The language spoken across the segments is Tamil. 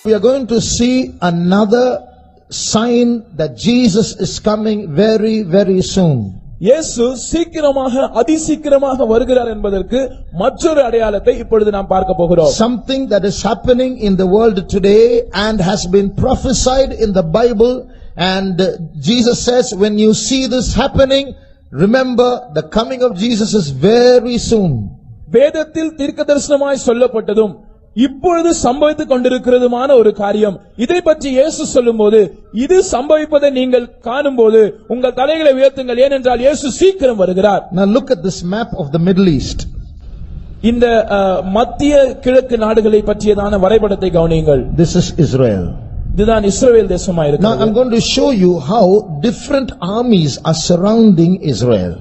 We are going to see another sign that Jesus is coming very, very soon. இயேசு சீக்கிரமாக அதிசீக்கிரமாக வருகிறார் என்பதற்கு மற்றொரு அடையாளத்தை இப்பொழுது நாம் பார்க்க போகிறோம். Something that is happening in the world today and has been prophesied in the Bible, and Jesus says, when you see this happening, remember the coming of Jesus is very soon. வேதத்தில் தீர்க்கதரிசனமாய் சொல்லப்பட்டதும் இப்பொழுது சம்பவித்துக் கொண்டிருக்கிறதுமான ஒரு காரியம். இதை பற்றி இயேசு சொல்லும்போது, இது சம்பவிப்பதை நீங்கள் காணும்போது உங்கள் தலைகளை உயர்த்துங்கள், ஏனென்றால் இயேசு சீக்கிரம் வருகிறார். Now look at this map of the Middle East. இந்த மத்திய கிழக்கு நாடுகளை பற்றியதான வரைபடத்தை கவனியுங்கள். This is Israel. இதுதான் இஸ்ரவேல் தேசமாக இருக்கிறது. Now I'm going to show you how different armies are surrounding Israel.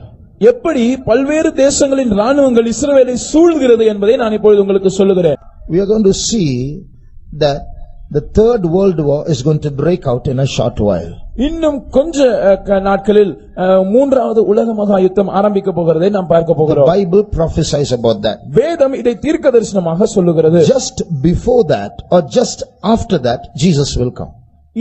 எப்படி பல்வேறு தேசங்களின் ராணுவங்கள் இஸ்ரவேலை சூழ்கிறது என்பதை நான் இப்பொழுது உங்களுக்கு சொல்லுகிறேன். We are going to see that the third world war is going to break out in a short while. இன்னும் கொஞ்ச நாட்களில் மூன்றாவது உலக மகா யுத்தம் ஆரம்பிக்க போகிறதை நாம் பார்க்க போகிறோம். The Bible prophesies about that. வேதம் இதை தீர்க்கதரிசனமாக சொல்லுகிறது. Just before that or just after that Jesus will come.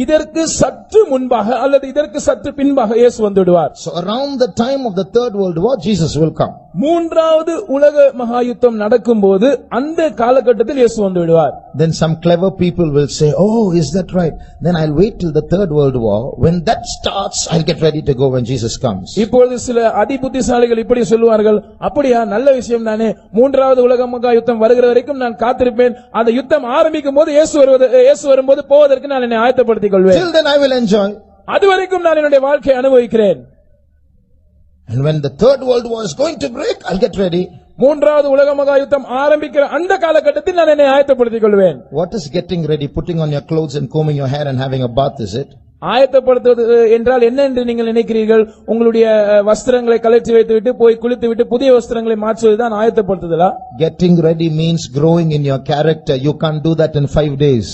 இதற்கு சற்று முன்பாக அல்லது இதற்கு சற்று பின்பாக இயேசு வந்துடுவார். So around the time of the third world war Jesus will come. மூன்றாவது உலக மகா யுத்தம் நடக்கும்போது அந்த காலகட்டத்தில் இயேசு வந்துடுவார். Then some clever people will say, oh, is that right? Then I'll wait till the third world war. When that starts, I'll get ready to go when Jesus comes. இப்பொழுது சில அதிபுத்திசாலிகள் இப்படி சொல்வார்கள், அப்படியா, நல்ல விஷயம் தானே, மூன்றாவது உலக மகா யுத்தம் வருகிற வரைக்கும் நான் காத்திருப்பேன், அந்த யுத்தம் ஆரம்பிக்கும் போது இயேசு வரும்போது போவதற்கு நான் என்னை ஆயத்தப்படுத்திக் கொள்வேன். Till then I will enjoy. அதுவரைக்கும் நான் என்னுடைய வாழ்க்கையை அனுபவிக்கிறேன். And when the third world war is going to break, I'll get ready. மூன்றாவது உலக மகா யுத்தம் ஆரம்பிக்கிற அந்த காலகட்டத்தில் நான் என்னை ஆயத்தப்படுத்திக் கொள்வேன். What is getting ready? Putting on your clothes and combing your hair and having a bath, is it? ஆயத்தப்படுத்துவது என்றால் என்ன என்று நீங்கள் நினைக்கிறீர்கள்? உங்களுடைய வஸ்திரங்களை கழற்றி வைத்துவிட்டு போய் குளித்துவிட்டு புதிய வஸ்திரங்களை மாற்றுவதுதான் ஆயத்தப்படுத்துதலா? Getting ready means growing in your character. You can't do that in 5 days.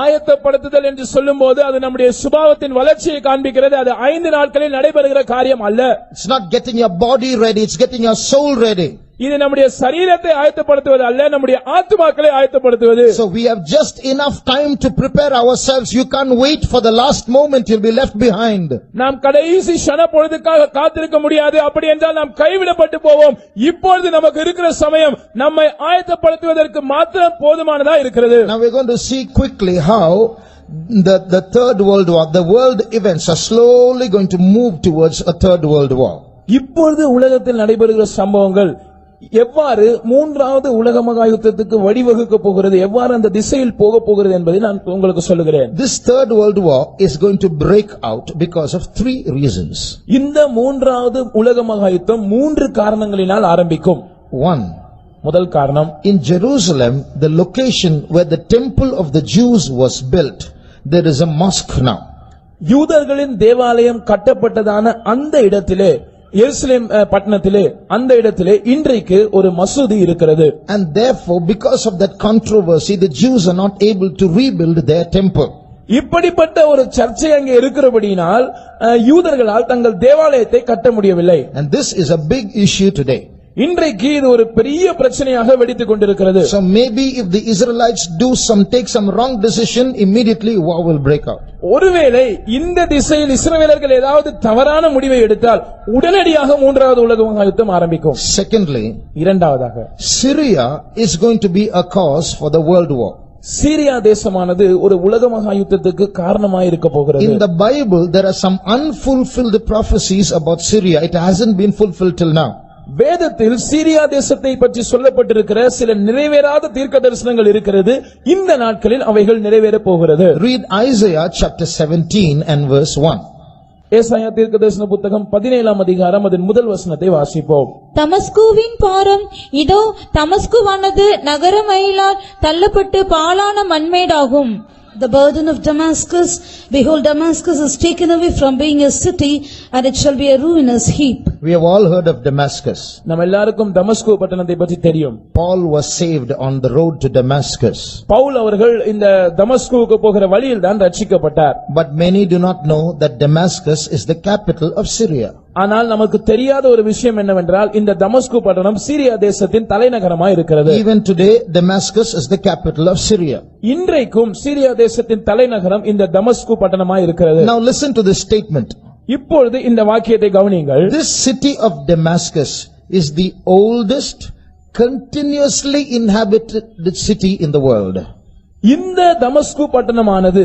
ஆயத்தப்படுத்துதல் என்று சொல்லும்போது அது நம்முடைய சுபாவத்தின் வளர்ச்சியை காண்பிக்கிறது. அது 5 நாட்களில் நடைபெறுகிற காரியம் அல்ல. It's not getting your body ready, it's getting your soul ready. இது நம்முடைய சரீரத்தை ஆயத்தப்படுத்துவது அல்ல, நம்முடைய ஆத்துமாக்களை ஆயத்தப்படுத்துவது. So we have just enough time to prepare ourselves. You can't wait for the last moment, you'll be left behind. நாம் கடைசி க்ஷண பொழுதுக்காக காத்திருக்க முடியாது. அப்படி என்றால் நாம் கைவிடப்பட்டு போவோம். இப்பொழுது நமக்கு இருக்கிற சமயம் நம்மை ஆயத்தப்படுத்துவதற்கு மாத்திரம் போதுமானதா இருக்கிறது. Now we're going to see quickly how the third world war, the world events are slowly going to move towards a third world war. இப்பொழுது உலகத்தில் நடைபெறுகிற சம்பவங்கள் எவ்வாறு மூன்றாவது உலக மகா யுத்தத்துக்கு வழிவகுக்க போகிறது, எவ்வாறு அந்த திசையில் போக போகிறது என்பதை நான் உங்களுக்கு சொல்லுகிறேன். This third world war is going to break out because of 3 reasons. இந்த மூன்றாவது உலக மகா யுத்தம் 3 காரணங்களினால் ஆரம்பிக்கும். 1. முதல் காரணம், in Jerusalem, the location where the temple of the Jews was built, there is a mosque now. யூதர்களின் தேவாலயம் கட்டப்பட்டதான அந்த இடத்திலே, எருசலேம் பட்டணத்திலே, அந்த இடத்திலே இன்றைக்கு ஒரு மசூதி இருக்கிறது. And therefore, because of that controversy, the Jews are not able to rebuild their temple. இப்படிப்பட்ட ஒரு சர்ச்சை அங்கே இருக்கிறபடியினால் யூதர்களால் தங்கள் தேவாலயத்தை கட்ட முடியவில்லை. And this is a big issue today. இன்றைக்கு இது ஒரு பெரிய பிரச்சனையாக வெடித்துக் கொண்டிருக்கிறது. So maybe if the Israelites take some wrong decision, immediately war will break out. ஒருவேளை இந்த திசையில் இஸ்ரவேலர்கள் ஏதாவது தவறான முடிவை எடுத்தால் உடனடியாக மூன்றாவது உலக மகா யுத்தம் ஆரம்பிக்கும். Secondly, இரண்டாவதாக, Syria is going to be a cause for the world war. Syria தேசமானது ஒரு உலக மகா யுத்தத்துக்கு காரணமாக இருக்க போகிறது. In the Bible there are some unfulfilled prophecies about Syria. It hasn't been fulfilled till now. வேதத்தில் சீரியா தேசத்தை பற்றி சொல்லப்பட்டிருக்கிற சில நிறைவேறாத தீர்க்க தரிசனங்கள் இருக்கிறது. இந்த நாட்களில் அவைகள் நிறைவேற போகிறது. Read Isaiah chapter 17 and verse 1. ஏசாயா தீர்க்கதரிசன புத்தகம் 17ஆம் அதிகாரம் அதன் முதல் வசனத்தை வாசிப்போம். தமஸ்குவின் பாரம் இதோ, தமஸ்குவானது நகரமயிலால் தள்ளப்பட்டு பாழான மண்மேடாகும். The burden of Damascus, behold, Damascus is taken away from being a city, and it shall be a ruinous heap. We have all heard of Damascus. நம்ம எல்லாருக்கும் தமஸ்கு பட்டணத்தை பற்றி தெரியும். Paul was saved on the road to Damascus. Pavul அவர்கள் இந்த தமஸ்குவுக்கு போகிற வழியில் தான் ரட்சிக்கப்பட்டார். But many do not know that Damascus is the capital of Syria. ஆனால் நமக்கு தெரியாத ஒரு விஷயம் என்னவென்றால் இந்த தமஸ்கு பட்டணம் சீரியா தேசத்தின் தலைநகரமாய் இருக்கிறது. Even today Damascus is the capital of Syria. இன்றைக்கும் சீரியா தேசத்தின் தலைநகரம் இந்த தமஸ்கு பட்டணமாய் இருக்கிறது. Now listen to this statement. இப்பொழுது இந்த வாக்கியத்தை கவனியுங்கள். This city of Damascus is the oldest continuously inhabited city in the world. இந்த தமஸ்கு பட்டணமானது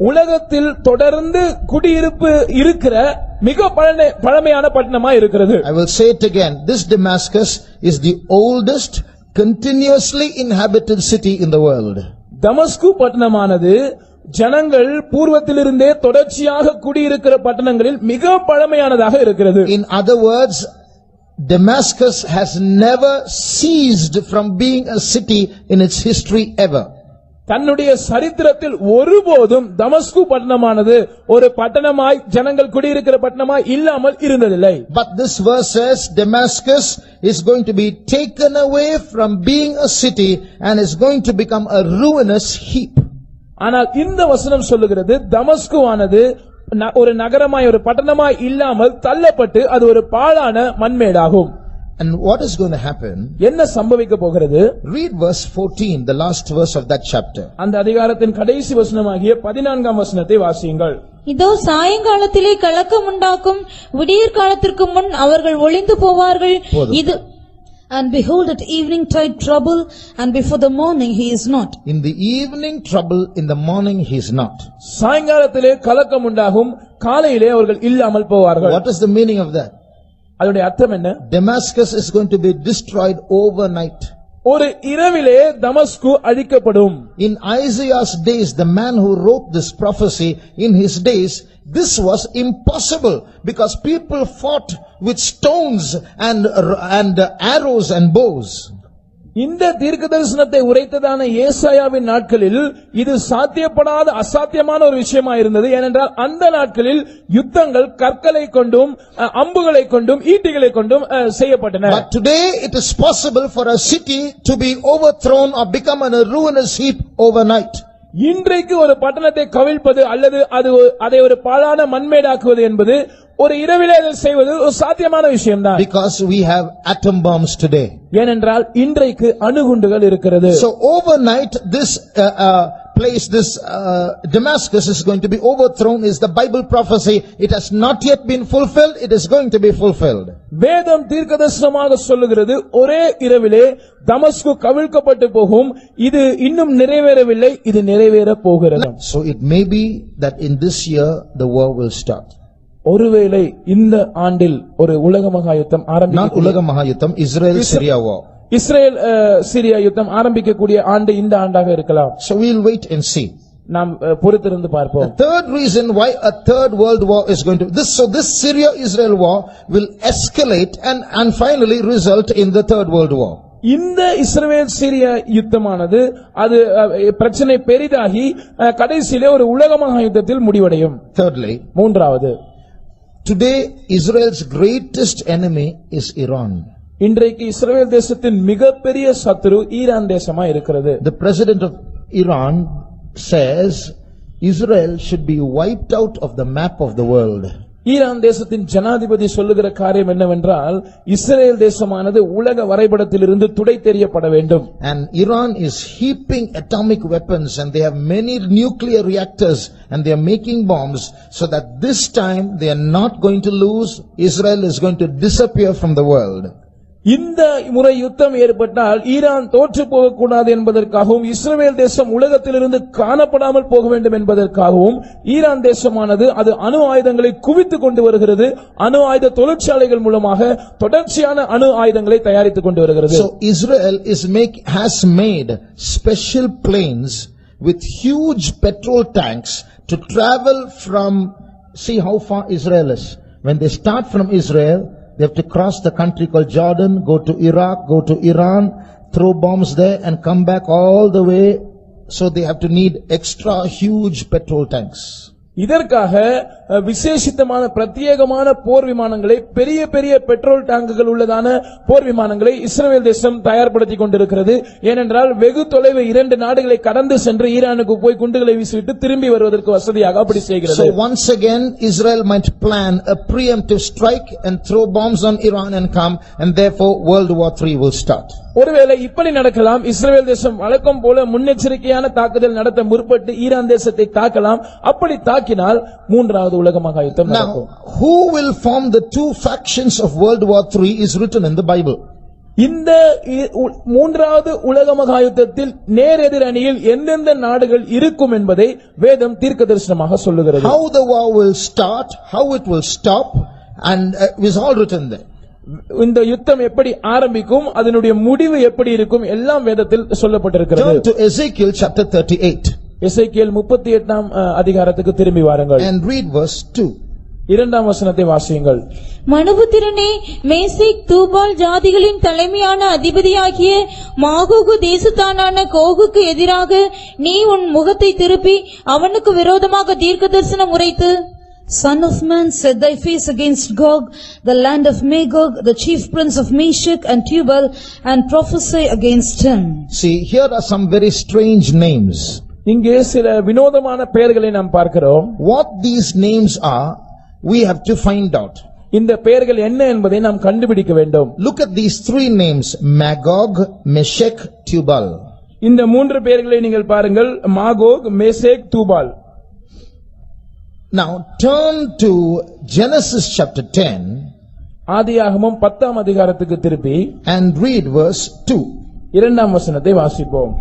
உலகத்தில் தொடர்ந்து குடியிருப்பு இருக்கிற மிக பழமையான பட்டணமா இருக்கிறது. I will say it again. This Damascus is the oldest continuously inhabited city in the world. தமஸ்கு பட்டணமானது ஜனங்கள் பூர்வத்திலிருந்தே தொடர்ச்சியாக குடியிருக்கிற பட்டணங்களில் மிக பழமையானதாக இருக்கிறது. In other words, Damascus has never ceased from being a city in its history ever. தன்னுடைய சரித்திரத்தில் ஒருபோதும் தமஸ்கு பட்டணமானது ஒரு பட்டணமாய் ஜனங்கள் குடியிருக்கிற பட்டணமாய் இல்லாமல் இருந்ததில்லை. But this verse says Damascus is going to be taken away from being a city and is going to become a ruinous heap. ஆனால் இந்த வசனம் சொல்லுகிறது தமஸ்குவானது ஒரு நகரமாய் ஒரு பட்டணமாய் இல்லாமல் தள்ளப்பட்டு அது ஒரு பாழான மண்மேடாகும். And what is going to happen? என்ன சம்பவிக்க போகிறது? Read verse 14, the last verse of that chapter. அந்த அதிகாரத்தின் கடைசி வசனமாகிய 14ஆம் வசனத்தை வாசியுங்கள். இதோ சாயங்காலத்திலே கலக்கம் உண்டாக்கும், விடியற் காலத்திற்கு முன் அவர்கள் ஒளிந்து போவார்கள். இது And behold, at evening tide trouble, and before the morning he is not. In the evening trouble, in the morning he is not. சாயங்காலத்திலே கலக்கம் உண்டாகும், காலையிலே அவர்கள் இல்லாமல் போவார்கள். What is the meaning of that? அதோட அர்த்தம் என்ன? Damascus is going to be destroyed overnight. ஒரு இரவிலே தமஸ்கு அழிக்கப்படும். In Isaiah's days, the man who wrote this prophecy, in his days, this was impossible because people fought with stones and arrows and bows. இந்த தீர்க்கதரிசனத்தை உரைத்ததான ஏசாயாவின் நாட்களில் இது சாத்தியப்படாத அசாத்தியமான ஒரு விஷயமா இருந்தது. ஏனென்றால் அந்த நாட்களில் யுத்தங்கள் கற்களை கொண்டும் அம்புகளை கொண்டும் ஈட்டிகளை கொண்டும் செய்யப்பட்டன. But today it is possible for a city to be overthrown or become a ruinous heap overnight. இன்றைக்கு ஒரு பட்டணத்தை கவிழ்ப்பது அல்லது அதை ஒரு பாழான மண்மேடாக்குவது என்பது ஒரு இரவிலே செய்வது ஒரு சாத்தியமான விஷயம்தான். Because we have atom bombs today. ஏனென்றால் இன்றைக்கு அணுகுண்டுகள் இருக்கிறது. So overnight this place, this Damascus is going to be overthrown is the Bible prophecy. It has not yet been fulfilled. It is going to be fulfilled. வேதம் தீர்க்கதரிசனமாக சொல்லுகிறது ஒரே இரவிலே தமஸ்கு கவிழ்க்கப்பட்டு போகும். இது இன்னும் நிறைவேறவில்லை, இது நிறைவேற போகிறது. So it may be that in this year the war will start. ஒருவேளை இந்த ஆண்டில் ஒரு உலக மகா யுத்தம் Not உலக மகா யுத்தம், Israel Syria war. Israel Syria யுத்தம் ஆரம்பிக்கக்கூடிய ஆண்டு இந்த ஆண்டாக இருக்கலாம். So we'll wait and see. நாம் பொறுத்திருந்து பார்ப்போம். The third reason why a third world war is going to this Syria Israel war will escalate and finally result in the third world war. இந்த இஸ்ரவேல் சிரியா யுத்தமானது அது பிரச்சனை பெரிதாகி கடைசியிலே ஒரு உலக மகா யுத்தத்தில் முடிவடையும். Thirdly, மூன்றாவது, today Israel's greatest enemy is Iran. இன்றைக்கு இஸ்ரவேல் தேசத்தின் மிகப்பெரிய சத்துரு ஈரான் தேசமா இருக்கிறது. The president of Iran says Israel should be wiped out of the map of the world. Iran தேசத்தின் ஜனாதிபதி சொல்லுகிற காரியம் என்னவென்றால் இஸ்ரேல் தேசமானது உலக வரைபடத்திலிருந்து துடை தெரியப்பட வேண்டும். And Iran is heaping atomic weapons and they have many nuclear reactors and they are making bombs so that this time they are not going to lose. Israel is going to disappear from the world. இந்த முறை யுத்தம் ஏற்பட்டால் ஈரான் தோற்று போகக்கூடாது என்பதற்காகவும் இஸ்ரவேல் தேசம் உலகத்திலிருந்து காணப்படாமல் போக வேண்டும் என்பதற்காகவும் ஈரான் தேசமானது அது அணு ஆயுதங்களை குவித்துக் கொண்டு வருகிறது. அணு ஆயுத தொழிற்சாலைகள் மூலமாக தொடர்ச்சியான அணு ஆயுதங்களை தயாரித்துக் கொண்டு வருகிறது. So Israel has made special planes with huge petrol tanks to travel from, see how far Israel is. When they start from Israel, they have to cross the country called Jordan, go to Iraq, go to Iran, throw bombs there and come back all the way. So they have to need extra huge petrol tanks. இதற்காக விசேஷித்தமான பிரத்யேகமான போர் விமானங்களை, பெரிய பெரிய பெட்ரோல் டாங்குகள் உள்ளதான போர் விமானங்களை இஸ்ரவேல் தேசம் தயார்படுத்திக் கொண்டிருக்கிறது. ஏனென்றால் வெகு தொலைவு 2 நாடுகளை கடந்து சென்று ஈரானுக்கு போய் குண்டுகளை வீசிவிட்டு திரும்பி வருவதற்கு வசதியாக அப்படி செய்கிறது. So once again Israel might plan a preemptive strike and throw bombs on Iran and come, and therefore World War III will start. ஒருவேளை இப்படி நடக்கலாம். இஸ்ரவேல் தேசம் வழக்கம் போல முன்னெச்சரிக்கையான தாக்குதல் நடத்த முற்பட்டு ஈரான் தேசத்தை தாக்கலாம். அப்படி தாக்கினால் 3வது உலக மகா யுத்தம் நடக்கும். Now who will form the 2 factions of World War III is written in the Bible. இந்த 3வது உலக மகா யுத்தத்தில் நேரெதிர் அணியில் எந்தெந்த நாடுகள் இருக்கும் என்பதை வேதம் தீர்க்கதரிசனமாக சொல்லுகிறது. How the war will start, how it will stop, and is all written there. இந்த யுத்தம் எப்படி ஆரம்பிக்கும், அதனுடைய முடிவு எப்படி இருக்கும், எல்லாம் வேதத்தில் சொல்லப்பட்டிருக்கிறது. Turn to Ezekiel chapter 38 எசேக்கியேல் 38ஆம் அதிகாரத்துக்கு திரும்பி வாருங்கள் and read verse 2. 2ஆம் வசனத்தை வாசியுங்கள். மனுபுத்திரனே, மேசேக் தூபால் ஜாதிகளின் தலைமையான அதிபதியாகிய மாகோகு தேசத்தானான கோகுக்கு எதிராக நீ உன் முகத்தை திருப்பி அவனுக்கு விரோதமாக தீர்க்கதரிசனம் உரைத்து, Son of man, set thy face against Gog, the land of Magog, the chief prince of Meshech and Tubal, and prophesy against him. See, here are some very strange names. இங்கே சில வினோதமான பெயர்களை நாம் பார்க்கிறோம். What these names are, we have to find out. இந்த பெயர்கள் என்ன என்பதை நாம் கண்டுபிடிக்க வேண்டும். Look at these 3 names: Magog, Meshech, Tubal. இந்த 3 பெயர்களை நீங்கள் பாருங்கள். Magog, Meshach, Tubal. Now turn to Genesis chapter 10 ஆதியாகமம் 10ஆம் அதிகாரத்துக்கு திருப்பி and read verse 2. 2ஆம் வசனத்தை வாசிப்போம்.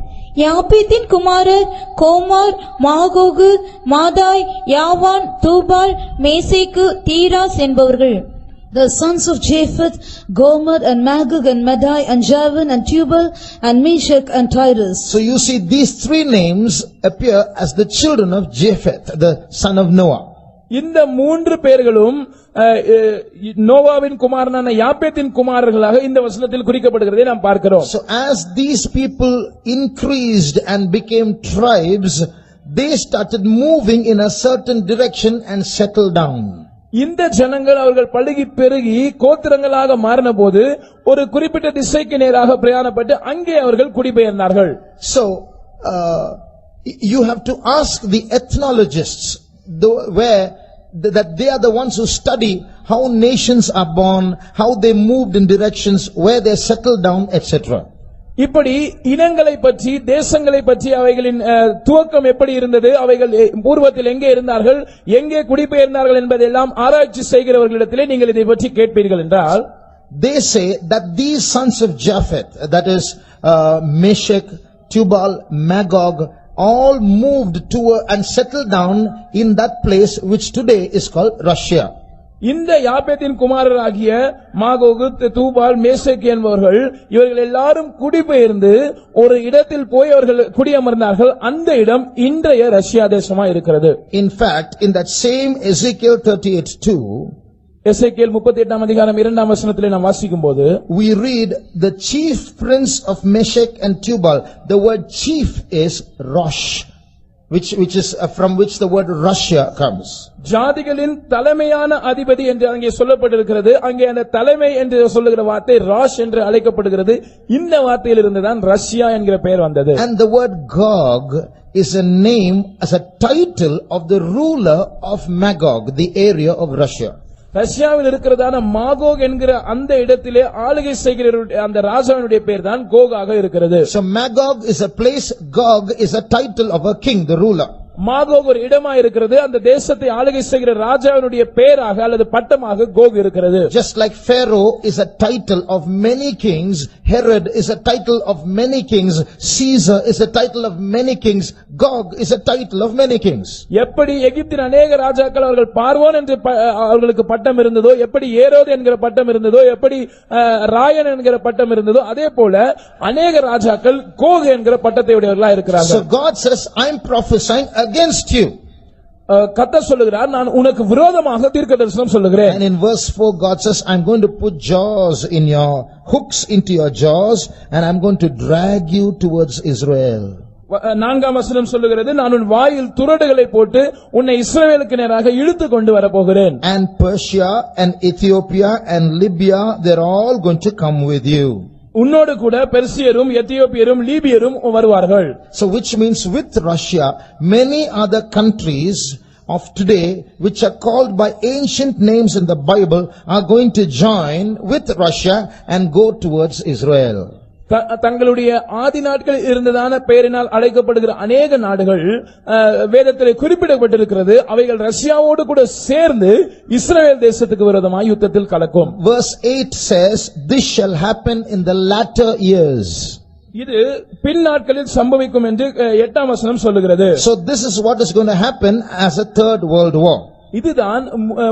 யாப்பேத்தின் குமாரர் கோமார், மாகோகு, மாதாய், யாவான், தூபால், மேசேக்கு, தீராஸ் என்பவர்கள். The sons of Japheth, Gomer and Magog and Madai and Javan and Tubal and Meshech and Tyrus. So you see these 3 names appear as the children of Japheth, the son of Noah. இந்த 3 பெயர்களும் நோவாவின் குமாரனான யாப்பேத்தின் குமாரர்களாக இந்த வசனத்தில் குறிக்கப்படுகிறதை நாம் பார்க்கிறோம். So as these people increased and became tribes, they started moving in a certain direction and settled down. இந்த ஜனங்கள் அவர்கள் பழுகி பெருகி கோத்திரங்களாக மாறின போது ஒரு குறிப்பிட்ட திசைக்கு நேராக பிரயாணப்பட்டு அங்கே அவர்கள் குடிபெயர்ந்தார்கள். So you have to ask the ethnologists that they are the ones who study how nations are born, how they moved in directions, where they settled down, etc. இப்படி இனங்களை பற்றி, தேசங்களை பற்றி, அவைகளின் துவக்கம் எப்படி இருந்தது, அவைகள் பூர்வத்தில் எங்கே இருந்தார்கள், எங்கே குடிபெயர்ந்தார்கள் என்பதெல்லாம் ஆராய்ச்சி செய்கிறவர்களிடத்திலே நீங்கள் இதை பற்றி கேட்பீர்கள் என்றால், they say that these sons of Japheth, that is Meshech, Tubal, Magog, all moved toward and settled down in that place which today is called Russia. இந்த யாப்பேத்தின் குமாரராகிய மாகோகு, தூபால், மேசேக் என்பவர்கள் இவர்கள் எல்லாரும் குடிபெயர்ந்து ஒரு இடத்தில் போய் அவர்கள் குடியமர்ந்தார்கள். அந்த இடம் இன்றைய ரஷ்யா தேசமா இருக்கிறது. In fact, in that same Ezekiel 38:2, எசேக்கியேல் 38ஆம் அதிகாரம் 2ஆம் வசனத்திலே நாம் வாசிக்கும்போது, we read the chief prince of Meshech and Tubal. The word chief is Rosh, which is from which the word Russia comes. ஜாதிகளின் தலைமையான அதிபதி என்று அங்கே சொல்லப்பட்டிருக்கிறது. அங்கே அந்த தலைமை என்று சொல்லுகிற வார்த்தை ராஷ் என்று அழைக்கப்படுகிறது. இந்த வார்த்தையிலிருந்து தான் ரஷ்யா என்கிற பெயர் வந்தது. And the word Gog is a name as a title of the ruler of Magog, the area of Russia. ரஷ்யாவில் இருக்கிறதான மாகோக் என்கிற அந்த இடத்திலே ஆளுகை செய்கிற அந்த ராஜாவினுடைய பெயர் தான் கோகாக இருக்கிறது. So Magog is a place, Gog is a title of a king, the ruler. Magog ஒரு இடமா இருக்கிறது. அந்த தேசத்தை ஆளுகை செய்கிற ராஜாவினுடைய பெயராக அல்லது பட்டமாக கோக் இருக்கிறது. Just like Pharaoh is a title of many kings, Herod is a title of many kings, Caesar is a title of many kings, Gog is a title of many kings. எப்படி எகிப்தின் अनेक ராஜாக்கள் அவர்கள் பார்வோன் என்று அவர்களுக்கு பட்டம் இருந்ததோ, எப்படி ஏரோது என்கிற பட்டம் இருந்ததோ, எப்படி ராயன் என்கிற பட்டம் இருந்ததோ, அதே போல अनेक ராஜாக்கள் கோக் என்கிற பட்டத்தை உடையவர்களாக இருக்கிறார்கள். So God says, I am prophesying against you. கர்த்தர் சொல்லுகிறார், நான் உனக்கு விரோதமாக தீர்க்கதரிசனம் சொல்லுகிறேன். And in verse 4 God says, I'm going to put jaws in your hooks into your jaws and I'm going to drag you towards Israel. நான்காம் வசனம் சொல்லுகிறது, நான் உன் வாயில் துறடுகளை போட்டு உன்னை இஸ்ரவேலுக்கு நேராக இழுத்து கொண்டு வரப்போகிறேன். And Persia and Ethiopia and Libya, they're all going to come with you. உன்னோடு கூட பெர்சியரும் எத்தியோப்பியரும் லீபியரும் வருவார்கள். So which means with Russia, many other countries of today which are called by ancient names in the Bible are going to join with Russia and go towards Israel. தங்களுடைய ஆதி நாட்களில் இருந்ததான பெயரினால் அழைக்கப்படுகிற அநேக நாடுகள் வேதத்திலே குறிப்பிடப்பட்டிருக்கிறது. அவைகள் ரஷ்யாவோடு கூட சேர்ந்து இஸ்ரவேல் தேசத்துக்கு விரோதமாக யுத்தத்தில் கலக்கும். Verse 8 says, this shall happen in the latter years. இது பின் நாட்களில் சம்பவிக்கும் என்று 8ஆம் வசனம் சொல்லுகிறது. So this is what is going to happen as a third world war. இதுதான்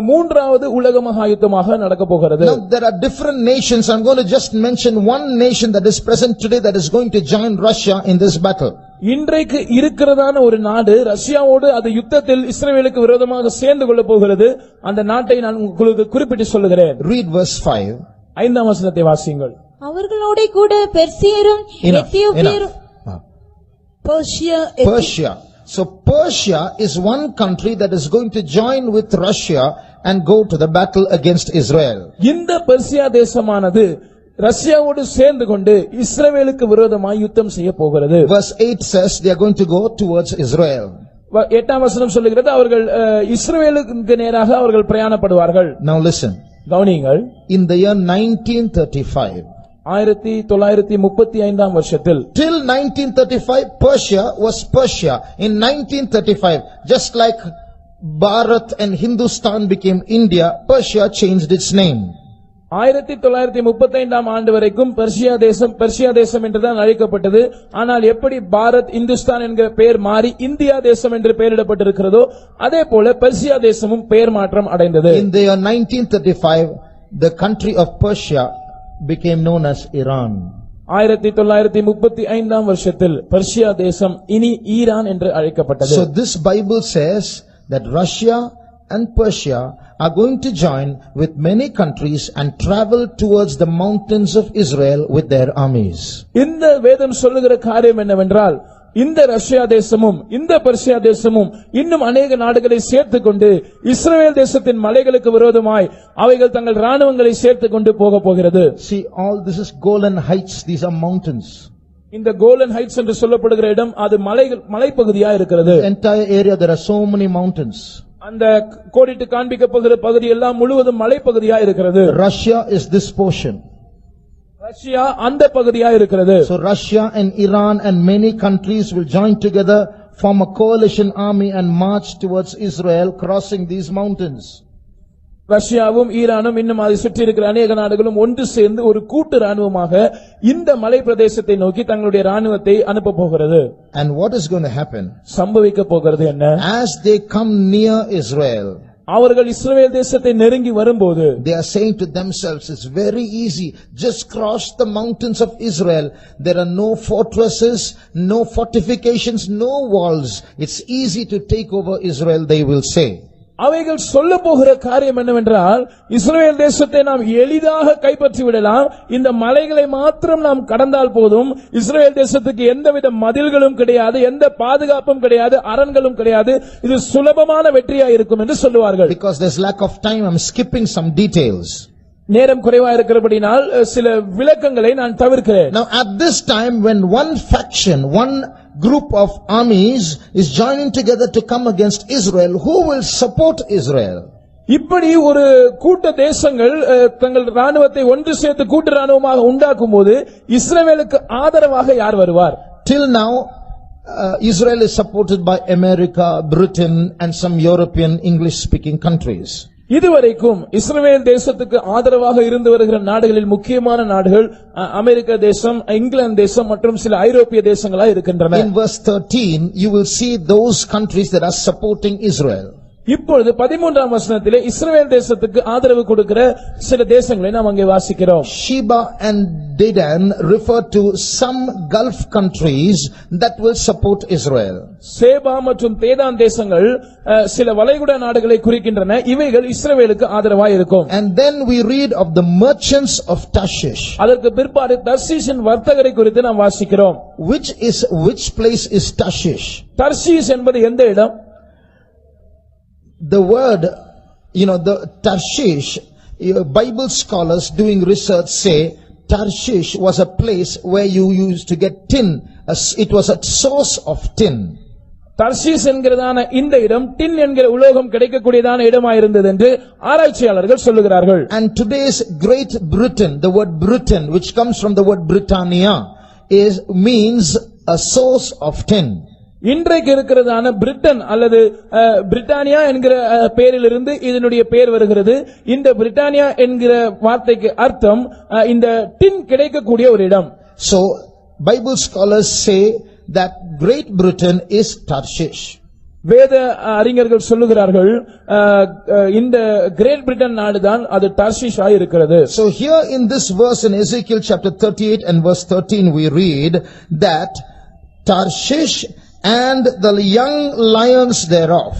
மூன்றாவது உலக மகாயுத்தமாக நடக்க போகிறது. Now there are different nations. I'm going to just mention one nation that is present today that is going to join Russia in this battle. இன்றைக்கு இருக்கிறதான ஒரு நாடு ரஷ்யாவோடு அது யுத்தத்தில் இஸ்ரவேலுக்கு விரோதமாக சேர்ந்து கொள்ள போகிறது. அந்த நாட்டை நான் உங்களுக்கு குறிப்பிட்டு சொல்லுகிறேன். Read verse 5. 5ஆம் வசனத்தை வாசியுங்கள். அவர்களோட கூட பெர்சியரும் எத்தியோப்பியரும் Persia. So Persia is one country that is going to join with Russia and go to the battle against Israel. இந்த பெர்சியா தேசமானது ரஷ்யாவோடு சேர்ந்து கொண்டு இஸ்ரவேலுக்கு விரோதமாக யுத்தம் செய்ய போகிறது. Verse 8 says they are going to go towards Israel. 8ஆம் வசனம் சொல்லுகிறது, அவர்கள் இஸ்ரவேலுக்கு நேராக அவர்கள் பிரயாணப்படுவார்கள். Now listen. கவனியுங்கள். In the year 1935, 1935ஆம் வருஷத்தில், till 1935 Persia was Persia. In 1935, just like Bharat and Hindustan became India, Persia changed its name. 1935ஆம் ஆண்டு வரைக்கும் பெர்சியா தேசம் என்றுதான் அழைக்கப்பட்டது. ஆனால் எப்படி பாரத் இந்துஸ்தான் என்கிற பெயர் மாறி இந்தியா தேசம் என்று பெயரிடப்பட்டிருக்கிறதோ அதே போல பெர்சியா தேசமும் பெயர் மாற்றம் அடைந்தது. In the year 1935, the country of Persia became known as Iran. 1935ஆம் வருஷத்தில் பெர்சியா தேசம் இனி ஈரான் என்று அழைக்கப்பட்டது. So this Bible says that Russia and Persia are going to join with many countries and travel towards the mountains of Israel with their armies. இந்த வேதம் சொல்லுகிற காரியம் என்னவென்றால், இந்த ரஷ்யா தேசமும் இந்த பெர்சியா தேசமும் இன்னும் அநேக நாடுகளை சேர்த்துக் கொண்டு இஸ்ரவேல் தேசத்தின் மலைகளுக்கு விரோதமாய் அவைகள் தங்கள் ராணுவங்களை சேர்த்துக் கொண்டு போக போகிறது. See, all this is Golan Heights. These are mountains. இந்த கோலன் ஹைட்ஸ் என்று சொல்லப்படுகிற இடம் அது மலைப்பகுதியா இருக்கிறது. Entire area there are so many mountains. அந்த கோடிட்டு காண்பிக்கப்படுகிற பகுதி எல்லாம் முழுவதும் மலைப்பகுதியா இருக்கிறது. Russia is this portion. Russia அந்த பகுதியா இருக்கிறது. So Russia and Iran and many countries will join together, form a coalition army and march towards Israel, crossing these mountains. ரஷ்யாவும் ஈரானும் இன்னும் அதை சுற்றி இருக்கிற அநேக நாடுகளும் ஒன்று சேர்ந்து ஒரு கூட்டு ராணுவமாக இந்த மலை பிரதேசத்தை நோக்கி தங்களுடைய ராணுவத்தை அனுப்ப போகிறது. And what is going to happen? சம்பவிக்க போகிறது என்ன? As they come near Israel, அவர்கள் இஸ்ரவேல் தேசத்தை நெருங்கி வரும்போது they are saying to themselves, it's very easy, just cross the mountains of Israel. There are no fortresses, no fortifications, no walls. It's easy to take over Israel, they will say. அவைகள் சொல்ல போகிற காரியம் என்னவென்றால், இஸ்ரவேல் தேசத்தை நாம் எளிதாக கைப்பற்றி விடலாம், இந்த மலைகளை மாத்திரம் நாம் கடந்தால் போதும், இஸ்ரவேல் தேசத்துக்கு எந்தவித மதில்களும் கிடையாது, எந்த பாதுகாப்பும் கிடையாது, அரண்களும் கிடையாது, இது சுலபமான வெற்றியா இருக்கும் என்று சொல்லுவார்கள். Because there's lack of time, I'm skipping some details. நேரம் குறைவா இருக்கிறபடினால் சில விளக்கங்களை நான் தவிர்க்கிறேன். Now at this time, when one faction, one group of armies is joining together to come against Israel, who will support Israel? இப்படி ஒரு கூட்ட தேசங்கள் தங்கள் ராணுவத்தை ஒன்று சேர்த்து கூட்டு ராணுவமாக உண்டாக்கும் போது இஸ்ரவேலுக்கு ஆதரவாக யார் வருவார்? Till now, Israel is supported by America, Britain and some European English speaking countries. இதுவரைக்கும் இஸ்ரவேல் தேசத்துக்கு ஆதரவாக இருந்து வருகிற நாடுகளில் முக்கியமான நாடுகள் அமெரிக்க தேசம், இங்கிலாந்து தேசம் மற்றும் சில ஐரோப்பிய தேசங்களா இருக்கின்றன. In verse 13, you will see those countries that are supporting Israel. இப்பொழுது 13ஆம் வசனத்திலே இஸ்ரவேல் தேசத்துக்கு ஆதரவு கொடுக்கிற சில தேசங்களை நாம் அங்கே வாசிக்கிறோம். Sheba and Dedan refer to some Gulf countries that will support Israel. சேபா மற்றும் தேதான் தேசங்கள் சில வளைகுடா நாடுகளை குறிக்கின்றன. இவைகள் இஸ்ரவேலுக்கு ஆதரவாய் இருக்கும். And then we read of the merchants of Tarshish. அதற்கு பிற்பாடு தர்ஷீஷின் வர்த்தகரை குறித்து நாம் வாசிக்கிறோம். Which place is Tarshish? Tarshish என்பது எந்த இடம்? The word, the Tarshish, Bible scholars doing research say Tarshish was a place where you used to get tin. It was a source of tin. தர்ஷீஸ் என்கிறதான இந்த இடம் டின் என்கிற உலோகம் கிடைக்கக்கூடியதான இடமாக இருந்தது என்று ஆராய்ச்சியாளர்கள் சொல்லுகிறார்கள். And today's Great Britain, the word Britain, which comes from the word Britannia, means a source of tin. இன்றைக்கு இருக்கிறதான பிரிட்டன் அல்லது பிரிட்டானியா என்கிற பெயரிலிருந்து இதனுடைய பெயர் வருகிறது. இந்த பிரிட்டானியா என்கிற வார்த்தைக்கு அர்த்தம் இந்த டின் கிடைக்கக்கூடிய ஒரு இடம். So Bible scholars say that Great Britain is Tarshish. வேத அறிஞர்கள் சொல்லுகிறார்கள் இந்த கிரேட் பிரிட்டன் நாடுதான் அது டார்ஷிஷ் ஆய் இருக்கிறது. So here in this verse in Ezekiel chapter 38 and verse 13 we read that Tarshish and the young lions thereof.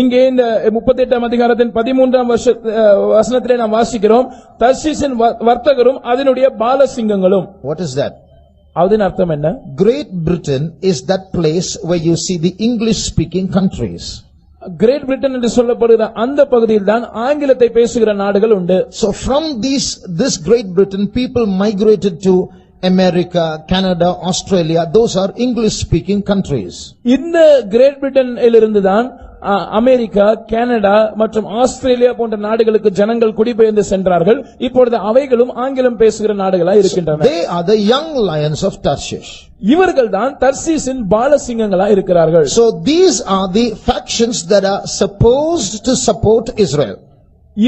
இங்கே இந்த 38ஆம் அதிகாரத்தின் 13ஆம் வசனத்திலே நாம் வாசிக்கிறோம் தர்ஷீஷின் வர்த்தகரும் அதனுடைய பாலசிங்கங்களும். What is that? அதன் அர்த்தம் என்ன? Great Britain is that place where you see the English speaking countries. Great Britain என்று சொல்லப்படுகிற அந்த பகுதியில் தான் ஆங்கிலத்தை பேசுகிற நாடுகள் உண்டு. So from this Great Britain people migrated to America, Canada, Australia. Those are English speaking countries. இந்த கிரேட் பிரிட்டனில் இருந்து தான் அமெரிக்கா, கனடா மற்றும் ஆஸ்திரேலியா போன்ற நாடுகளுக்கு ஜனங்கள் குடிபெயர்ந்து சென்றார்கள். இப்பொழுது அவைகளும் ஆங்கிலம் பேசுகிற நாடுகளாய் இருக்கின்றன. They are the young lions of Tarshish. இவர்கள் தான் தர்ஷீஷின் பாலசிங்கங்களாய் இருக்கிறார்கள். So these are the factions that are supposed to support Israel.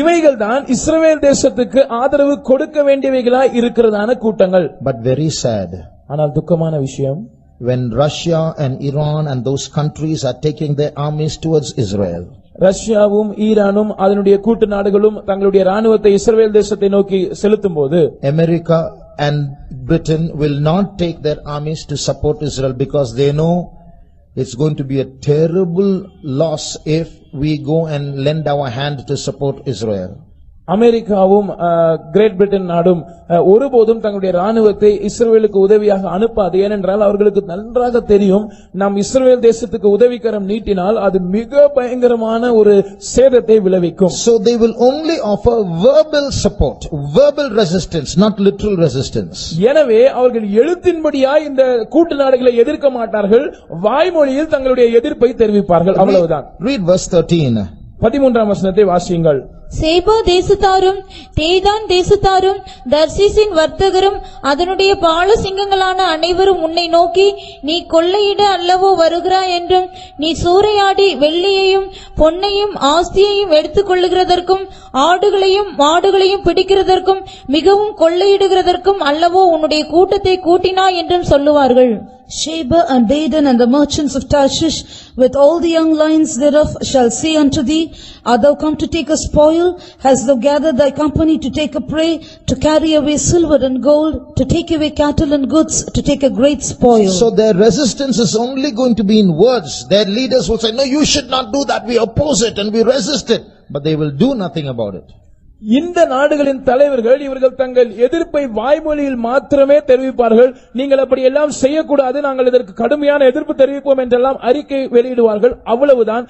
இவைகள் தான் இஸ்ரவேல் தேசத்துக்கு ஆதரவு கொடுக்க வேண்டியவைகளாய் இருக்கிறதான கூட்டங்கள். But very sad. ஆனால் துக்கமான விஷயம், when Russia and Iran and those countries are taking their armies towards Israel. ரஷ்யாவும் ஈரானும் அதனுடைய கூட்டு நாடுகளும் தங்களுடைய ராணுவத்தை இஸ்ரவேல் தேசத்தை நோக்கி செலுத்தும்போது America and Britain will not take their armies to support Israel because they know it's going to be a terrible loss if we go and lend our hand to support Israel. அமெரிக்காவும் கிரேட் பிரிட்டன் நாடும் ஒருபோதும் தங்களுடைய ராணுவத்தை இஸ்ரவேலுக்கு உதவியாக அனுப்பாது. ஏனென்றால் அவர்களுக்கு நன்றாக தெரியும் நாம் இஸ்ரவேல் தேசத்துக்கு உதவிக்கரம் நீட்டினால் அது மிக பயங்கரமான ஒரு சேதத்தை விளைவிக்கும். So they will only offer verbal support, verbal resistance, not literal resistance. எனவே அவர்கள் எழுத்தின்படியாய் இந்த கூட்டு நாடுகளை எதிர்க்க மாட்டார்கள், வாய்மொழியில் தங்களுடைய எதிர்ப்பை தெரிவிப்பார்கள், அவ்வளவுதான். Read verse 13. 13ஆம் வசனத்தை வாசியுங்கள். சேபா தேசத்தாரும் தேதான் தேசத்தாரும் தர்ஷீஷின் வர்த்தகரும் அதனுடைய பாலசிங்கங்களான அனைவரும் உன்னை நோக்கி நீ கொள்ளையிட அல்லவோ வருகிறாய் என்றும் நீ சூறையாடி வெள்ளியையும் பொன்னையும் ஆஸ்தியையும் எடுத்துக் கொள்ளுகிறதற்கும் ஆடுகளையும் மாடுகளையும் பிடிக்கிறதற்கும் மிகவும் கொள்ளையிடுகிறதற்கும் அல்லவோ உன்னுடைய கூட்டத்தை கூட்டினாய் என்றும் சொல்லுவார்கள். Sheba and Dedan and the merchants of Tarshish with all the young lions thereof shall say unto thee, art thou come to take a spoil? Hast thou gathered thy company to take a prey, to carry away silver and gold, to take away cattle and goods, to take a great spoil? So their resistance is only going to be in words. Their leaders will say, no, you should not do that. We oppose it and we resist it. But they will do nothing about it. இந்த நாடுகளின் தலைவர்கள் இவர்கள் தங்கள் எதிர்ப்பை வாய்மொழியில் மாத்திரமே தெரிவிப்பார்கள். நீங்கள் அப்படி எல்லாம் செய்யக்கூடாது, நாங்கள் இதற்கு கடுமையான எதிர்ப்பு தெரிவிப்போம் என்றெல்லாம் அறிக்கை வெளியிடுவார்கள், அவ்வளவுதான்,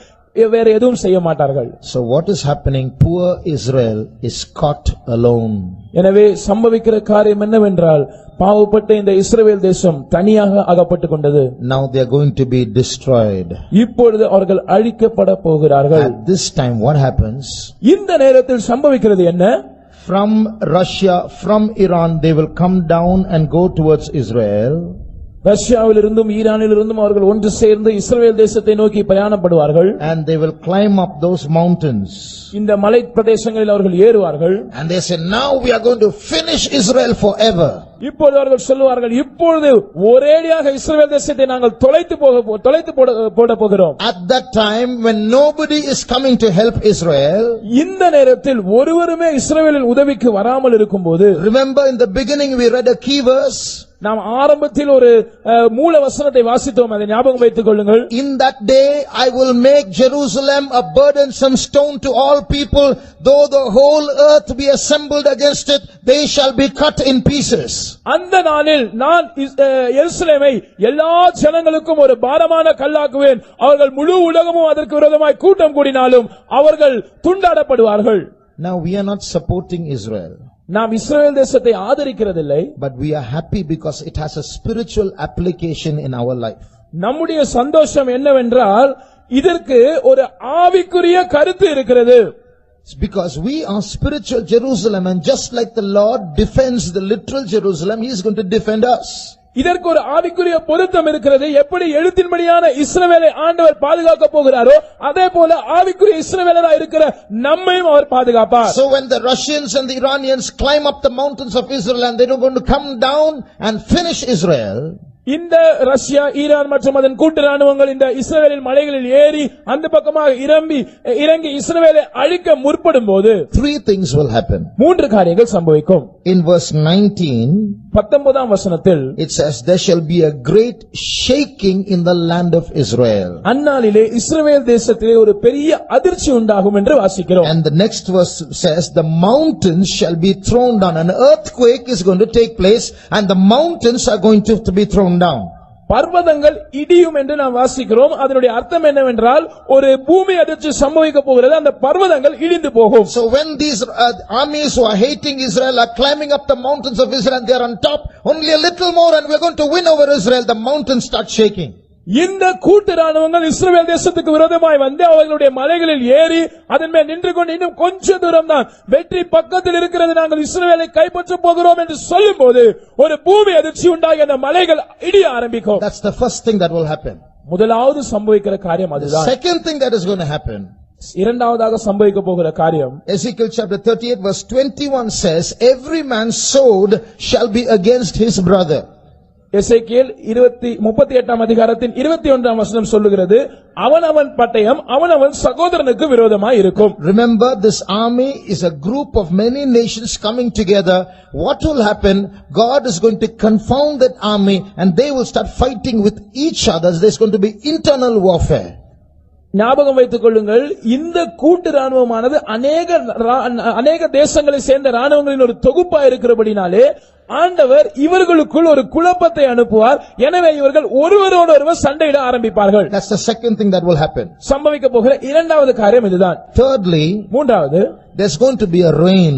வேற எதுவும் செய்ய மாட்டார்கள். So what is happening? Poor Israel is caught alone. எனவே சம்பவிக்கிற காரியம் என்னவென்றால் பாவப்பட்ட இந்த இஸ்ரவேல் தேசம் தனியாக அகப்பட்டுக் கொண்டது. Now they are going to be destroyed. இப்பொழுது அவர்கள் அழிக்கப்பட போகிறார்கள். At this time what happens? இந்த நேரத்தில் சம்பவிக்கிறது என்ன? From Russia, from Iran, they will come down and go towards Israel. ரஷ்யாவிலிருந்தும் ஈரானிலிருந்தும் அவர்கள் ஒன்று சேர்ந்து இஸ்ரவேல் தேசத்தை நோக்கி பிரயாணப்படுவார்கள். And they will climb up those mountains. இந்த மலை பிரதேசங்களில் அவர்கள் ஏறுவார்கள். And they say, now we are going to finish Israel forever. இப்பொழுது அவர்கள் சொல்லுவார்கள், இப்பொழுது ஒரேடியாக இஸ்ரவேல் தேசத்தை நாங்கள் தொலைத்து போட போகிறோம். At that time when nobody is coming to help Israel, இந்த நேரத்தில் ஒருவருமே இஸ்ரவேலின் உதவிக்கு வராமல் இருக்கும்போது, remember in the beginning we read a key verse. நாம் ஆரம்பத்தில் ஒரு மூல வசனத்தை வாசித்தோம், அதை ஞாபகம் வைத்துக் கொள்ளுங்கள். In that day I will make Jerusalem a burdensome stone to all people, though the whole earth be assembled against it, they shall be cut in pieces. அந்த நாளில் நான் எருசலேமை எல்லா ஜனங்களுக்கும் ஒரு பாரமான கல்லாக்குவேன், அவர்கள் முழு உலகமும் அதற்கு விரோதமாய் கூட்டம் கூடினாலும் அவர்கள் துண்டாடப்படுவார்கள். Now we are not supporting Israel, நாம் இஸ்ரவேல் தேசத்தை ஆதரிக்கிறதில்லை, but we are happy because it has a spiritual application in our life. நம்முடைய சந்தோஷம் என்னவென்றால் இதற்கு ஒரு ஆவிக்குரிய கருத்து இருக்கிறது. It's because we are spiritual Jerusalem, and just like the Lord defends the literal Jerusalem, He is going to defend us. இதற்கு ஒரு ஆவிக்குரிய பொருத்தம் இருக்கிறது. எப்படி எழுத்தின்படியான இஸ்ரவேலை ஆண்டவர் பாதுகாக்க போகிறாரோ, அதே போல ஆவிக்குரிய இஸ்ரவேலராய் இருக்கிற நம்மையும் அவர் பாதுகாப்பார். So when the Russians and the Iranians climb up the mountains of Israel and they are going to come down and finish Israel, இந்த ரஷ்யா, ஈரான் மற்றும் அதன் கூட்டு ராணுவங்கள் இந்த இஸ்ரவேலின் மலைகளில் ஏறி அந்த பக்கமாக இறங்கி இஸ்ரவேலை அழிக்க முற்படும் போது, three things will happen. மூன்று காரியங்கள் சம்பவிக்கும். In verse 19, 19ஆம் வசனத்தில் it says, there shall be a great shaking in the land of Israel. அந்நாளிலே இஸ்ரவேல் தேசத்திலே ஒரு பெரிய அதிர்ச்சி உண்டாகும் என்று வாசிக்கிறோம். And the next verse says, the mountains shall be thrown down. An earthquake is going to take place and the mountains are going to be thrown down. பர்வதங்கள் இடியும் என்று நாம் வாசிக்கிறோம். அதனுடைய அர்த்தம் என்னவென்றால் ஒரு பூமி அதிர்ச்சி சம்பவிக்க போகிறது, அந்த பர்வதங்கள் இடிந்து போகும். So when these armies who are hating Israel are climbing up the mountains of Israel and they are on top, only a little more and we are going to win over Israel, the mountains start shaking. இந்த கூட்டு ராணுவங்கள் இஸ்ரவேல் தேசத்துக்கு விரோதமாய் வந்து அவர்களுடைய மலைகளில் ஏறி அதன் மேல் நின்று கொண்டு இன்னும் கொஞ்ச தூரம் தான் வெற்றி பக்கத்தில் இருக்கிறது, நாங்கள் இஸ்ரவேலை கைப்பற்ற போகிறோம் என்று சொல்லும் போது ஒரு பூமி அதிர்ச்சி உண்டாகி அந்த மலைகள் இடிய ஆரம்பிக்கும். That's the first thing that will happen. முதலாவது சம்பவிக்கிற காரியம் அதுதான். Second thing that is going to happen, இரண்டாவதாக சம்பவிக்க போகிற காரியம், Ezekiel chapter 38 verse 21 says, every man's sword shall be against his brother. எசேக்கியேல் 38ஆம் அதிகாரத்தின் 21ஆம் வசனம் சொல்லுகிறது, அவனவன் பட்டயம் அவனவன் சகோதரனுக்கு விரோதமாய் இருக்கும். Remember, this army is a group of many nations coming together. What will happen? God is going to confound that army and they will start fighting with each other. There's going to be internal warfare. ஞாபகம் வைத்துக் கொள்ளுங்கள், இந்த கூட்டு ராணுவமானது அநேக தேசங்களை சேர்ந்த ராணுவங்களின் ஒரு தொகுப்பா இருக்கிறபடினாலே ஆண்டவர் இவர்களுக்குள் ஒரு குழப்பத்தை அனுப்புவார். எனவே இவர்கள் ஒருவரோடு ஒருவர் சண்டையிட ஆரம்பிப்பார்கள். That's the second thing that will happen. சம்பவிக்க போகிற இரண்டாவது காரியம் இதுதான். Thirdly, மூன்றாவது, there's going to be a rain.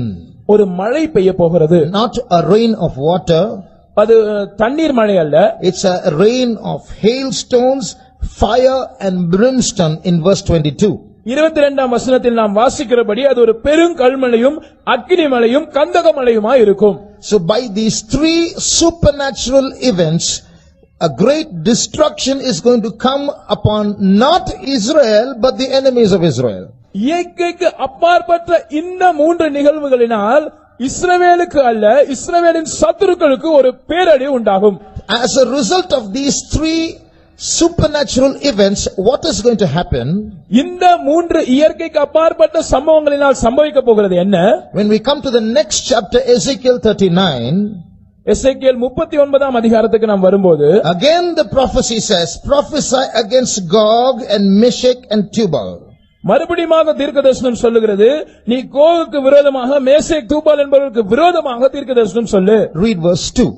ஒரு மழை பெய்ய போகிறது. Not a rain of water. அது தண்ணீர் மழை அல்ல. It's a rain of hailstones, fire and brimstone in verse 22. 22ஆம் வசனத்தில் நாம் வாசிக்கிறபடி அது ஒரு பெருங்கல்மழையும் அக்கினி மழையும் கந்தக மழையுமாய் இருக்கும். So by these three supernatural events, a great destruction is going to come upon not Israel but the enemies of Israel. இயற்கைக்கு அப்பாற்பட்ட இந்த மூன்று நிகழ்வுகளினால் இஸ்ரவேலுக்கு அல்ல, இஸ்ரவேலின் சத்துருக்களுக்கு ஒரு பேரழிவு உண்டாகும். As a result of these three supernatural events, what is going to happen? இந்த மூன்று இயற்கைக்கு அப்பாற்பட்ட சம்பவங்களினால் சம்பவிக்க போகிறது என்ன? When we come to the next chapter, Ezekiel 39, எசேக்கியேல் 39ஆம் அதிகாரத்துக்கு நாம் வரும்போது, again the prophecy says, prophesy against Gog and Meshech and Tubal. மறுபடியும் தீர்க்கதரிசனம் சொல்லுகிறது, நீ கோகுக்கு விரோதமாக மேசேக் தூபால் என்பவர்களுக்கு விரோதமாக தீர்க்கதரிசனம் சொல்லு. Read verse 2.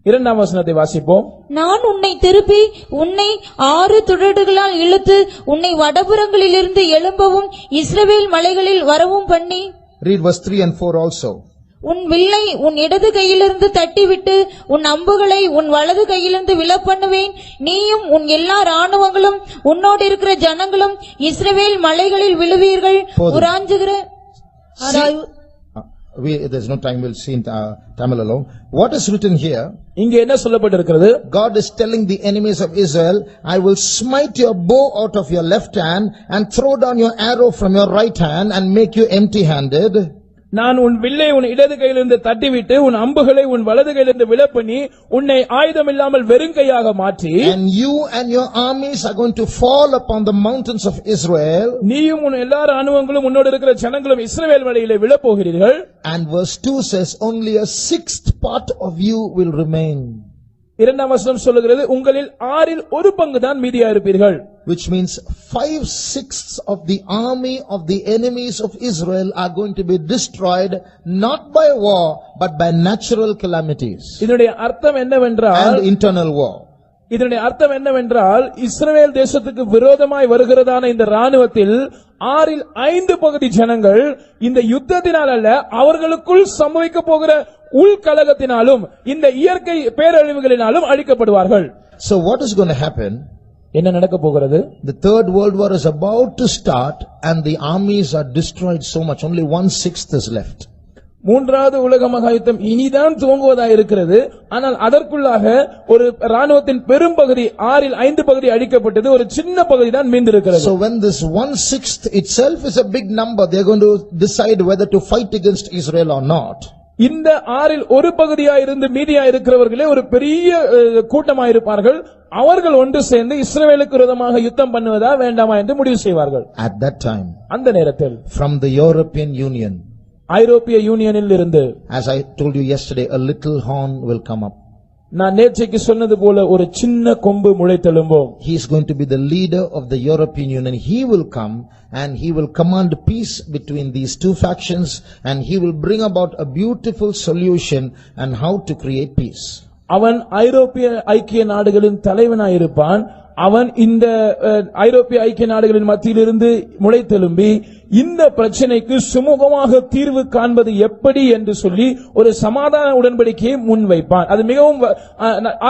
இரண்டாம் வசனத்தை வாசிப்போம். நான் உன்னை திருப்பி உன்னை 6 துறடுகளால் இழுத்து உன்னை வடபுறங்களிலிருந்து எழும்பவும் இஸ்ரவேல் மலைகளில் வரவும் பண்ணி. Read verse 3 and 4 also. உன் வில்லை உன் இடது கையிலிருந்து தட்டிவிட்டு உன் அம்புகளை உன் வலது கையிலிருந்து விழப்பண்ணுவேன். நீயும் உன் எல்லா ராணுவங்களும் உன்னோடு இருக்கிற ஜனங்களும் இஸ்ரவேல் மலைகளில் விழுவீர்கள். உராஞ்சுகிற there's no time, we'll see in Tamil alone. What is written here? இங்கே என்ன சொல்லப்பட்டிருக்கிறது? God is telling the enemies of Israel, I will smite your bow out of your left hand and throw down your arrow from your right hand and make you empty handed. நான் உன் வில்லை உன் இடது கையிலிருந்து தட்டிவிட்டு உன் அம்புகளை உன் வலது கையிலிருந்து விலப்பண்ணி உன்னை ஆயுதம் இல்லாமல் வெறுங்கையாக மாற்றி and you and your armies are going to fall upon the mountains of Israel. நீயும் உன் எல்லா ராணுவங்களும் உன்னோடு இருக்கிற ஜனங்களும் இஸ்ரவேல் மலையிலே விழப்போகிறீர்கள். And verse 2 says only a sixth part of you will remain. இரண்டாம் வசனம் சொல்லுகிறது உங்களில் ஆறில் ஒரு பங்கு தான் மீதியா இருப்பீர்கள். Which means 5/6 of the army of the enemies of Israel are going to be destroyed not by war but by natural calamities இதனுடைய அர்த்தம் என்னவென்றால் and internal war. இதனுடைய அர்த்தம் என்னவென்றால் இஸ்ரவேல் தேசத்துக்கு விரோதமாய் வருகிறதான இந்த ராணுவத்தில் ஆறில் 5 பகுதி ஜனங்கள் இந்த யுத்தத்தினால் அல்ல அவர்களுக்குள் சம்பவிக்க போகிற உள்கலகத்தினாலும் இந்த இயற்கை பேரழிவுகளினாலும் அழிக்கப்படுவார்கள். So what is going to happen? என்ன நடக்க போகிறது? The third world war is about to start and the armies are destroyed so much, only 1/6 is left. மூன்றாவது உலக மகா யுத்தம் இனிதான் துவங்குவதாக இருக்கிறது. ஆனால் அதற்குள்ளாக ஒரு ராணுவத்தின் பெரும் பகுதி ஆறில் 5 பகுதி அழிக்கப்பட்டது, ஒரு சின்ன பகுதி தான் மீந்திருக்கிறது. So when this 1/6 itself is a big number, they are going to decide whether to fight against Israel or not. இந்த ஆறில் ஒரு பகுதியா இருந்து மீதியா இருக்கிறவர்களே ஒரு பெரிய கூட்டமாயிருப்பார்கள். அவர்கள் ஒன்று சேர்ந்து இஸ்ரவேலுக்கு விரோதமாக யுத்தம் பண்ணுவதா வேண்டாமா என்று முடிவு செய்வார்கள். At that time, அந்த நேரத்தில் from the European Union, ஐரோப்பிய யூனியனில் இருந்து, as I told you yesterday, a little horn will come up. நான் நேற்றைக்கு சொன்னது போல ஒரு சின்ன கொம்பு முளைத்தெழும்பும். He is going to be the leader of the European Union. He will come and he will command peace between these two factions and he will bring about a beautiful solution and how to create peace. அவன் ஐரோப்பிய ஐக்கிய நாடுகளின் தலைவனாயிருப்பான். அவன் இந்த ஐரோப்பிய ஐக்கிய நாடுகளின் மத்தியிலிருந்து முளைத்தெழும்பி இந்த பிரச்சனைக்கு சுமூகமாக தீர்வு காண்பது எப்படி என்று சொல்லி ஒரு சமாதான உடன்படிக்கையை முன்வைப்பான். அது மிகவும்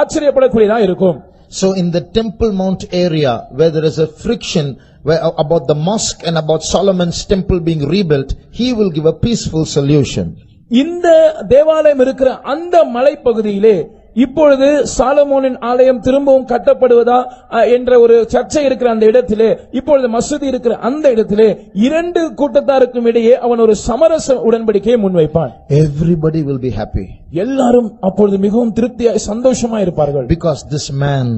ஆச்சரியப்படக்கூடியதா இருக்கும். So in the Temple Mount area where there is a friction about the mosque and about Solomon's temple being rebuilt, he will give a peaceful solution. இந்த தேவாலயம் இருக்கிற அந்த மலைப்பகுதியிலே இப்பொழுது சாலமோனின் ஆலயம் திரும்பவும் கட்டப்படுவதா என்ற ஒரு சர்ச்சை இருக்கிற அந்த இடத்திலே, இப்பொழுது மசூதி இருக்கிற அந்த இடத்திலே இரண்டு கூட்டத்தாருக்கும் இடையே அவன் ஒரு சமரச உடன்படிக்கையை முன்வைப்பான். Everybody will be happy. எல்லாரும் அப்பொழுது மிகவும் திருப்தியாய் சந்தோஷமாய் இருப்பார்கள். Because this man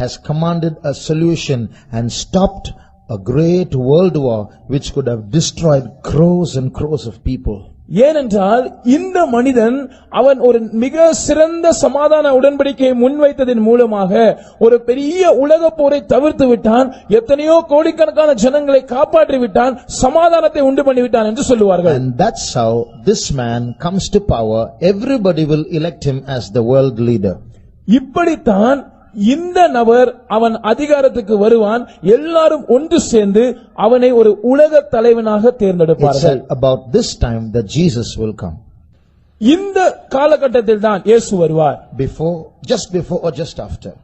has commanded a solution and stopped a great world war which could have destroyed crores and crores of people. ஏனென்றால் இந்த மனிதன் அவன் ஒரு மிக சிறந்த சமாதான உடன்படிக்கையை முன்வைத்ததன் மூலமாக ஒரு பெரிய உலக போரை தவிர்த்து விட்டான், எத்தனையோ கோடிக்கணக்கான ஜனங்களை காப்பாற்றி விட்டான், சமாதானத்தை உண்டு பண்ணிவிட்டான் என்று சொல்லுவார்கள். And that's how this man comes to power. Everybody will elect him as the world leader. இப்படித்தான் இந்த நபர் அவன் அதிகாரத்துக்கு வருவான். எல்லாரும் ஒன்று சேர்ந்து அவனை ஒரு உலக தலைவனாக தேர்ந்தெடுப்பார்கள். About this time that Jesus will come. இந்த காலகட்டத்தில் தான் இயேசு வருவார். Just before or just after?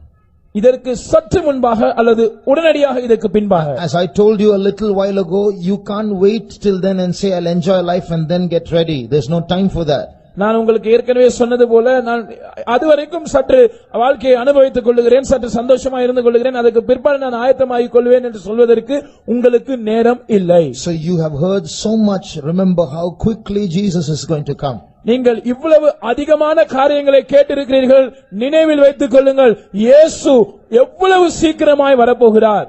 இதற்கு சற்று முன்பாக அல்லது உடனடியாக இதற்கு பின்பாக? As I told you a little while ago, you can't wait till then and say I'll enjoy life and then get ready. There's no time for that. நான் உங்களுக்கு ஏற்கனவே சொன்னது போல நான் அதுவரைக்கும் சற்று வாழ்க்கையை அனுபவித்துக் கொள்ளுகிறேன், சற்று சந்தோஷமா இருந்து கொள்ளுகிறேன், அதுக்கு பிற்பாடு நான் ஆயத்தமாகிக் கொள்வேன் என்று சொல்வதற்கு உங்களுக்கு நேரம் இல்லை. So you have heard so much. Remember how quickly Jesus is going to come. நீங்கள் இவ்வளவு அதிகமான காரியங்களை கேட்டிருக்கிறீர்கள். நினைவில் வைத்துக் கொள்ளுங்கள், இயேசு எவ்வளவு சீக்கிரமாய் வரப்போகிறார்.